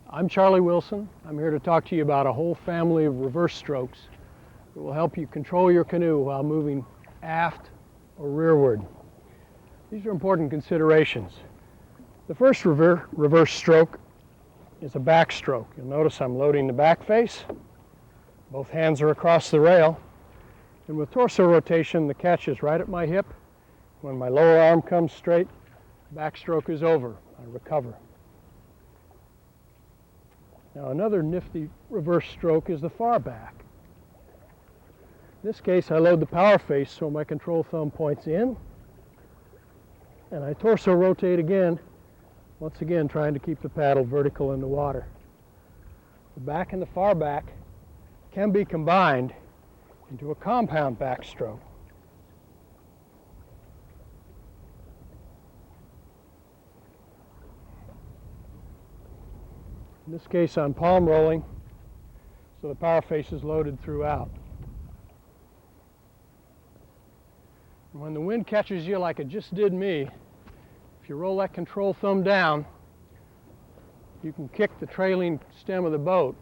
I'm Charlie Wilson. I'm here to talk to you about a whole family of reverse strokes that will help you control your canoe while moving aft or rearward. These are important considerations. The first reverse stroke is a backstroke. You'll notice I'm loading the back face. Both hands are across the rail. And with torso rotation, the catch is right at my hip. When my lower arm comes straight, backstroke is over. I recover. Now another nifty reverse stroke is the far back. In this case, I load the power face so my control thumb points in, and I torso rotate again, once again trying to keep the paddle vertical in the water. The back and the far back can be combined into a compound backstroke. In this case, I'm palm rolling, so the power face is loaded throughout. And when the wind catches you like it just did me, if you roll that control thumb down, you can kick the trailing stem of the boat,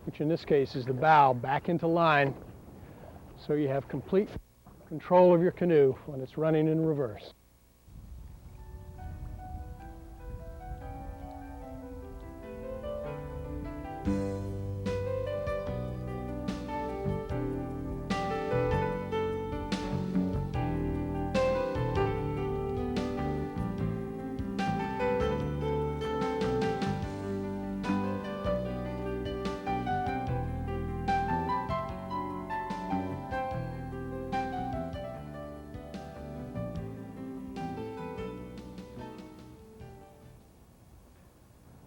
which in this case is the bow, back into line, so you have complete control of your canoe when it's running in reverse.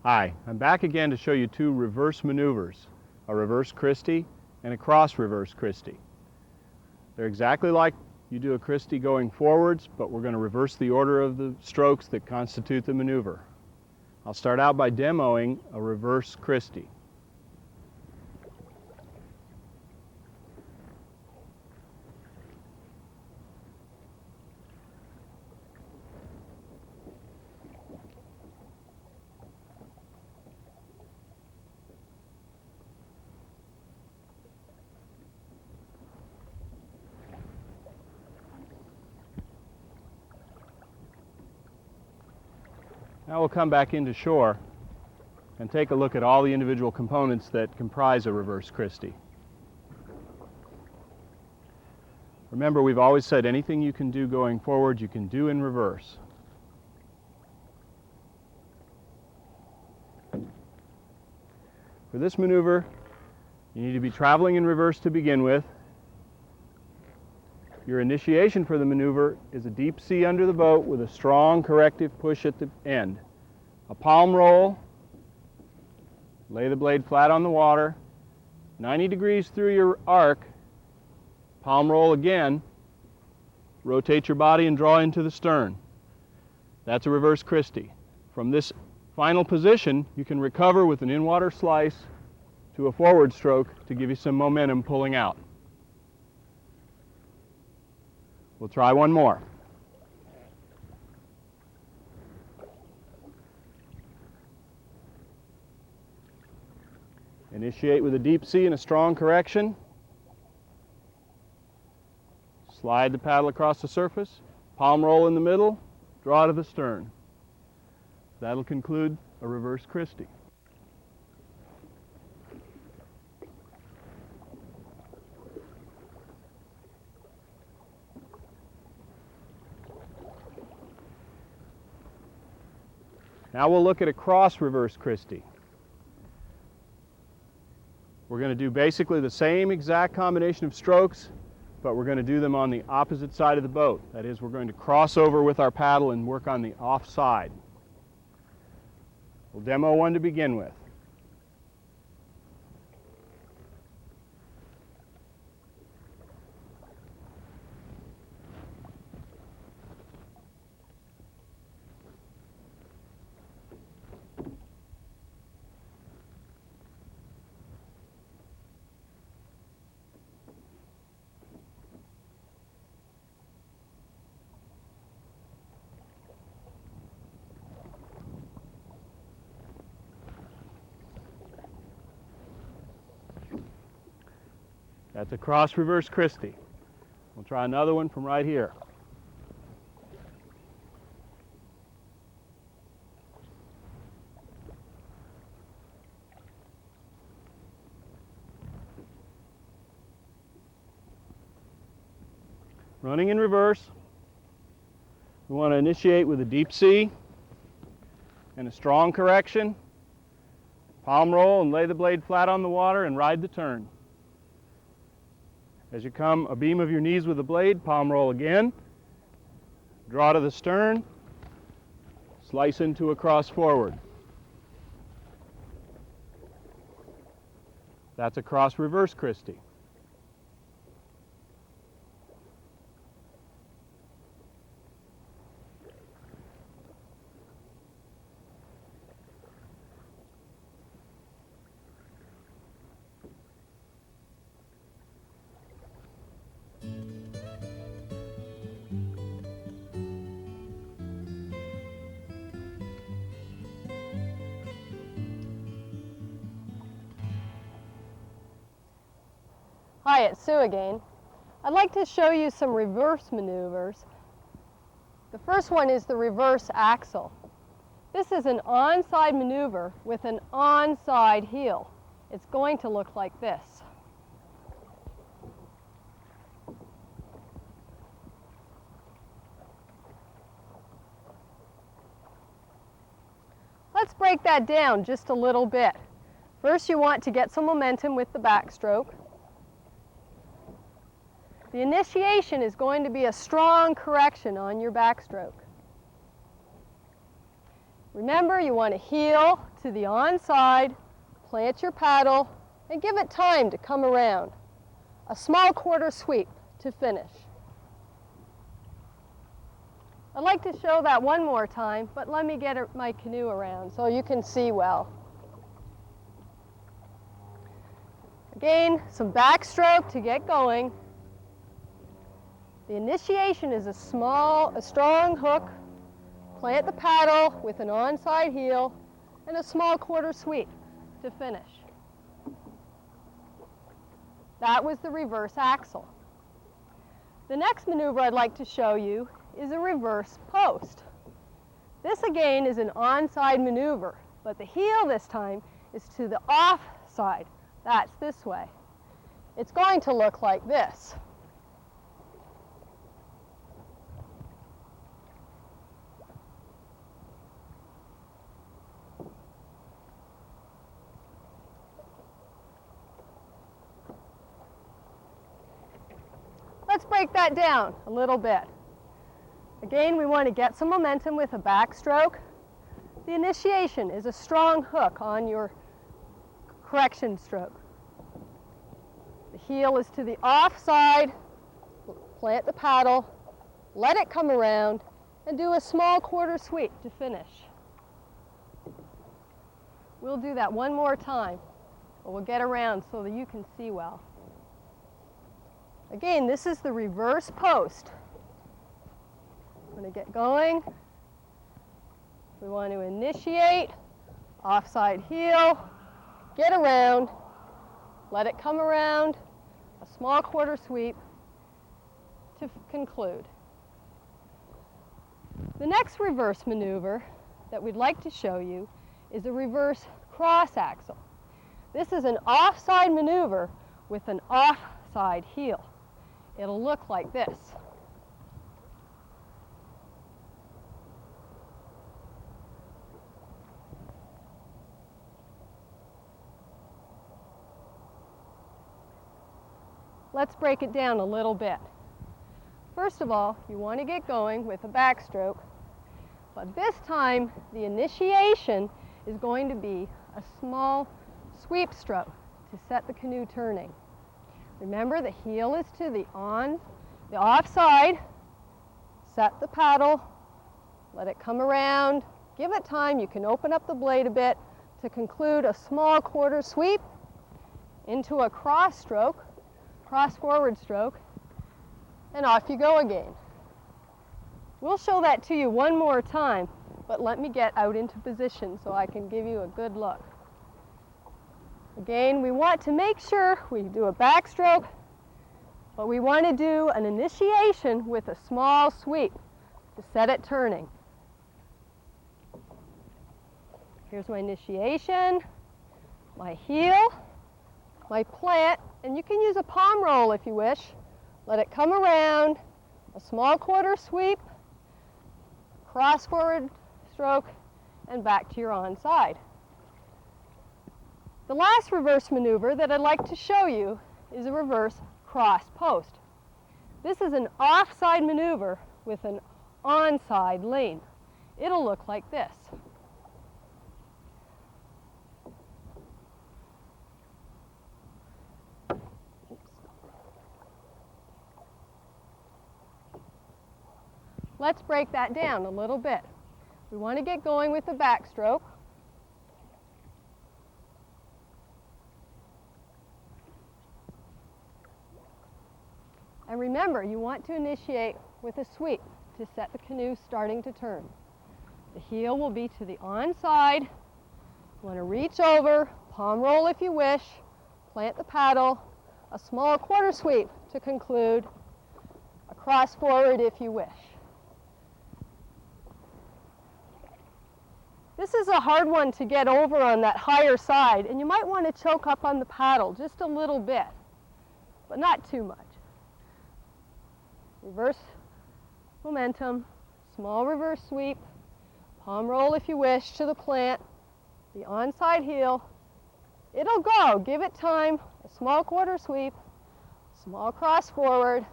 Hi, I'm back again to show you two reverse maneuvers, a reverse Christie and a cross reverse Christie. They're exactly like you do a Christie going forwards, but we're going to reverse the order of the strokes that constitute the maneuver. I'll start out by demoing a reverse Christie. Now we'll come back into shore and take a look at all the individual components that comprise a reverse Christie. Remember, we've always said anything you can do going forward, you can do in reverse. For this maneuver, you need to be traveling in reverse to begin with. Your initiation for the maneuver is a deep sea under the boat with a strong corrective push at the end. A palm roll, lay the blade flat on the water, 90 degrees through your arc, palm roll again, rotate your body and draw into the stern. That's a reverse Christie. From this final position, you can recover with an in-water slice to a forward stroke to give you some momentum pulling out. We'll try one more. Initiate with a deep sea and a strong correction. Slide the paddle across the surface, palm roll in the middle, draw to the stern. That'll conclude a reverse Christie. Now we'll look at a cross reverse Christie. We're going to do basically the same exact combination of strokes, but we're going to do them on the opposite side of the boat. That is, we're going to cross over with our paddle and work on the off side. We'll demo one to begin with. That's a cross reverse Christie. We'll try another one from right here. Running in reverse, we want to initiate with a deep C and a strong correction. Palm roll and lay the blade flat on the water and ride the turn. As you come abeam of your knees with the blade, palm roll again, draw to the stern, slice into a cross forward. That's a cross reverse Christie. Hi, it's Sue again. I'd like to show you some reverse maneuvers. The first one is the reverse axle. This is an onside maneuver with an onside heel. It's going to look like this. Let's break that down just a little bit. First, you want to get some momentum with the backstroke. The initiation is going to be a strong correction on your backstroke. Remember, you want to heel to the onside, plant your paddle, and give it time to come around. A small quarter sweep to finish. I'd like to show that one more time, but let me get my canoe around so you can see well. Again, some backstroke to get going. The initiation is a strong hook, plant the paddle with an onside heel, and a small quarter sweep to finish. That was the reverse axle. The next maneuver I'd like to show you is a reverse post. This again is an onside maneuver, but the heel this time is to the off side. That's this way. It's going to look like this. Let's break that down a little bit. Again, we want to get some momentum with a backstroke. The initiation is a strong hook on your correction stroke. The heel is to the off side, plant the paddle, let it come around, and do a small quarter sweep to finish. We'll do that one more time, but we'll get around so that you can see well. Again, this is the reverse post. I'm going to get going. We want to initiate, offside heel, get around, let it come around, a small quarter sweep to conclude. The next reverse maneuver that we'd like to show you is a reverse cross axle. This is an offside maneuver with an offside heel. It'll look like this. Let's break it down a little bit. First of all, you want to get going with a backstroke, but this time the initiation is going to be a small sweep stroke to set the canoe turning. Remember, the heel is to the off side. Set the paddle, let it come around, give it time. You can open up the blade a bit to conclude a small quarter sweep into a cross stroke, cross forward stroke, and off you go again. We'll show that to you one more time, but let me get out into position so I can give you a good look. Again, we want to make sure we do a backstroke, But we want to do an initiation with a small sweep to set it turning. Here's my initiation, my heel, my plant, and you can use a palm roll if you wish. Let it come around, a small quarter sweep, cross forward stroke, and back to your onside. The last reverse maneuver that I'd like to show you is a reverse cross post. This is an offside maneuver with an onside lean. It'll look like this. Let's break that down a little bit. We want to get going with the backstroke. And remember, you want to initiate with a sweep to set the canoe starting to turn. The heel will be to the onside. You want to reach over, palm roll if you wish, plant the paddle, a small quarter sweep to conclude, a cross forward if you wish. This is a hard one to get over on that higher side, and you might want to choke up on the paddle just a little bit, but not too much. Reverse momentum, small reverse sweep, palm roll if you wish to the plant, the onside heel. It'll go, give it time, a small quarter sweep, small cross forward,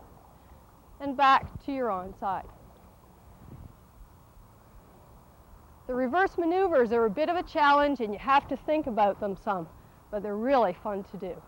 and back to your onside. The reverse maneuvers are a bit of a challenge and you have to think about them some, but they're really fun to do.